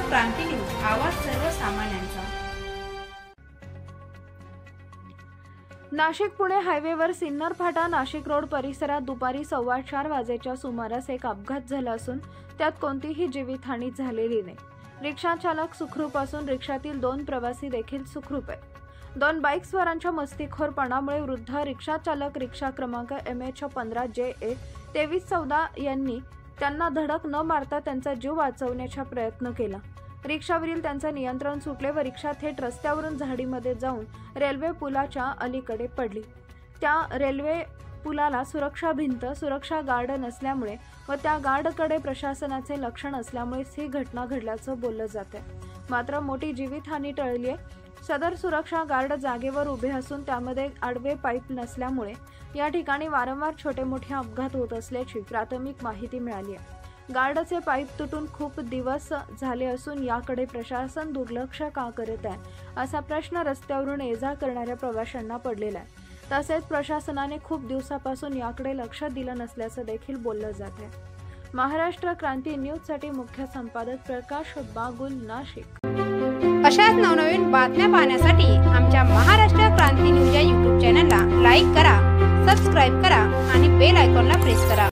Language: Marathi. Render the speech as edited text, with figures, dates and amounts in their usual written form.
क्रांती न्यूज, आवाज सर्वसामान्यांचा। नाशिक पुणे हायवेवर सिन्नर फाटा नाशिक रोड परिसरात दुपारी 4:15 वाजेच्या सुमारास एक अपघात झाला असून त्यात कोणतीही जीवितहानी झालेली नाही। रिक्षा चालक सुखरूप असून रिक्षातील 2 प्रवासी देखील सुखरूप आहेत। 2 बाईकस्वारांच्या मस्तीखोरपणामुळे वृद्ध रिक्षा चालक रिक्षा क्रमांक MH15JA 2314 यांनी त्यांना धडक न मारता त्यांचा जीव वाचवण्याचा प्रयत्न केला। रिक्षावरील त्यांचे नियंत्रण सुटले व रिक्षा थेट रस्त्यावरून झाडीमध्ये जाऊन रेल्वे पुलाच्या अलीकडे पडली। त्या रेल्वे पुलाला सुरक्षा भिंत, सुरक्षा गार्ड नसल्यामुळे व त्या गार्डकडे प्रशासनाचे लक्ष नसल्यामुळे ही घटना घडल्याचं बोललं जाते। मात्र मोठी जीवितहानी टळली आहे। सदर सुरक्षा गार्ड जागेवर उभे असून त्यामध्ये आडवे पाईप नसल्यामुळे या ठिकाणी वारंवार छोटे मोठे अपघात होत असल्याची प्राथमिक माहिती मिळाली आहे। गार्डचे पाईप तुटून खूप दिवस झाले असून याकडे प्रशासन दुर्लक्ष का करत आहे असा प्रश्न रस्त्यावरून ये-जा करणाऱ्या प्रवाशांना पडलेला आहे। तसेच प्रशासनाने खूप दिवसापासून याकडे लक्ष दिलं नसल्याचं देखील बोललं जात आहे। महाराष्ट्र क्रांती न्यूजसाठी मुख्य संपादक प्रकाश बागुल, नाशिक। अशाच नवनवीन बातम्या पाहण्यासाठी आमच्या महाराष्ट्र क्रांती न्यूज या YouTube चॅनलला लाईक करा, सबस्क्राईब करा आणि बेल आयकॉनला प्रेस करा।